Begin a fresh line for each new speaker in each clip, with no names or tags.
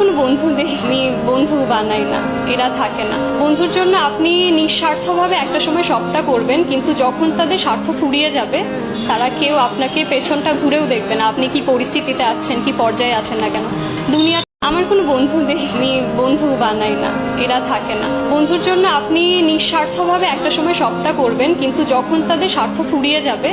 কোনো বন্ধু নেই, আমি বন্ধু বানাই না, এরা থাকে না। বন্ধুর জন্য আপনি নিঃস্বার্থভাবে একটা সময় সবটা করবেন, কিন্তু যখন তাদের স্বার্থ ফুরিয়ে যাবে তারা কেউ আপনাকে পেছনটা ঘুরেও দেখবে না, আপনি কি পরিস্থিতিতে আছেন, কি পর্যায়ে আছেন না কেন। দুনিয়া আমার কোনো বন্ধু নেই, আমি বন্ধু বানাই না, এরা থাকে না। বন্ধুর জন্য আপনি নিঃস্বার্থভাবে একটা সময় সবটা করবেন, কিন্তু যখন তাদের স্বার্থ ফুরিয়ে যাবে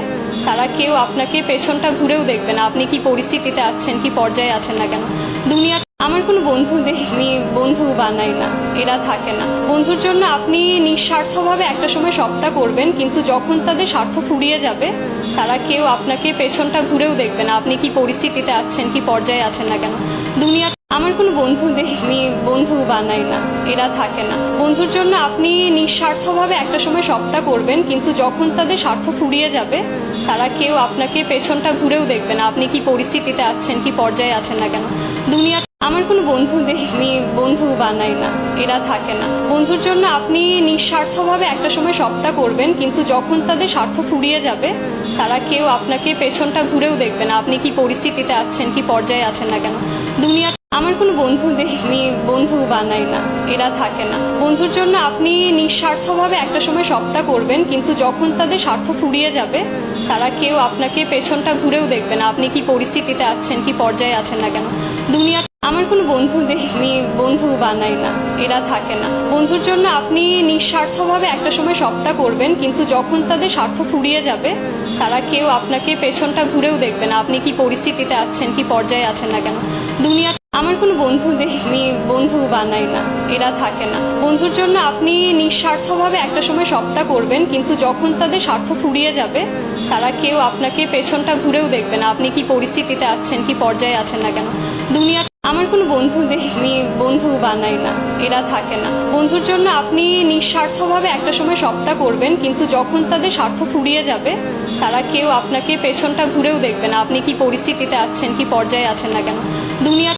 তারা কেউ আপনাকে পেছনটা ঘুরেও দেখবে না, আপনি কি পরিস্থিতিতে আছেন, কি পর্যায়ে আছেন না কেন। দুনিয়া আমার কোনো বন্ধু নেই, আমি বন্ধু বানাই না, এরা থাকে না। বন্ধুর জন্য আপনি নিঃস্বার্থভাবে একটা সময় সবটা করবেন, কিন্তু যখন তাদের স্বার্থ ফুরিয়ে যাবে তারা কেউ আপনাকে পেছনটা ঘুরেও দেখবে না, আপনি কি পরিস্থিতিতে আছেন, কি পর্যায়ে আছেন না কেন। দুনিয়া আমার কোনো বন্ধু নেই, আমি বন্ধু বানাই না, এরা থাকে না। বন্ধুর জন্য আপনি নিঃস্বার্থভাবে একটা সময় সবটা করবেন, কিন্তু যখন তাদের স্বার্থ ফুরিয়ে যাবে তারা কেউ আপনাকে পেছনটা ঘুরেও দেখবে না, আপনি কি পরিস্থিতিতে আছেন, কি পর্যায়ে আছেন না কেন। দুনিয়া আমার কোনো বন্ধু নেই, আমি বন্ধু বানাই না, এরা থাকে না। বন্ধুর জন্য আপনি নিঃস্বার্থভাবে একটা সময় সবটা করবেন, কিন্তু যখন তাদের স্বার্থ ফুরিয়ে যাবে তারা কেউ আপনাকে পেছনটা ঘুরেও দেখবে না, আপনি কি পরিস্থিতিতে আছেন, কি পর্যায়ে আছেন না কেন। দুনিয়া আমার কোনো বন্ধু নেই, আমি বন্ধু বানাই না, এরা থাকে না। বন্ধুর জন্য আপনি নিঃস্বার্থভাবে একটা সময় সবটা করবেন, কিন্তু যখন তাদের স্বার্থ ফুরিয়ে যাবে তারা কেউ আপনাকে পেছনটা ঘুরেও দেখবে না, আপনি কি পরিস্থিতিতে আছেন, কি পর্যায়ে আছেন না কেন। দুনিয়া আমার কোনো বন্ধু নেই, আমি বন্ধু বানাই না, এরা থাকে না। বন্ধুর জন্য আপনি নিঃস্বার্থভাবে একটা সময় সবটা করবেন, কিন্তু যখন তাদের স্বার্থ ফুরিয়ে যাবে তারা কেউ আপনাকে পেছনটা ঘুরেও দেখবে না, আপনি কি পরিস্থিতিতে আছেন, কি পর্যায়ে আছেন না কেন। দুনিয়া আমার কোনো বন্ধু নেই, আমি বন্ধু বানাই না, এরা থাকে না। বন্ধুর জন্য আপনি নিঃস্বার্থভাবে একটা সময় সবটা করবেন, কিন্তু যখন তাদের স্বার্থ ফুরিয়ে যাবে তারা কেউ আপনাকে পেছনটা ঘুরেও দেখবে না, আপনি কি পরিস্থিতিতে আছেন, কি পর্যায়ে আছেন না কেন। দুনিয়া আমার কোনো বন্ধু নেই, আমি বন্ধু বানাই না, এরা থাকে না। বন্ধুর জন্য আপনি নিঃস্বার্থভাবে একটা সময় সবটা করবেন, কিন্তু যখন তাদের স্বার্থ ফুরিয়ে যাবে তারা কেউ আপনাকে পেছনটা ঘুরেও দেখবে না, আপনি কি পরিস্থিতিতে আছেন, কি পর্যায়ে আছেন না কেন। দুনিয়া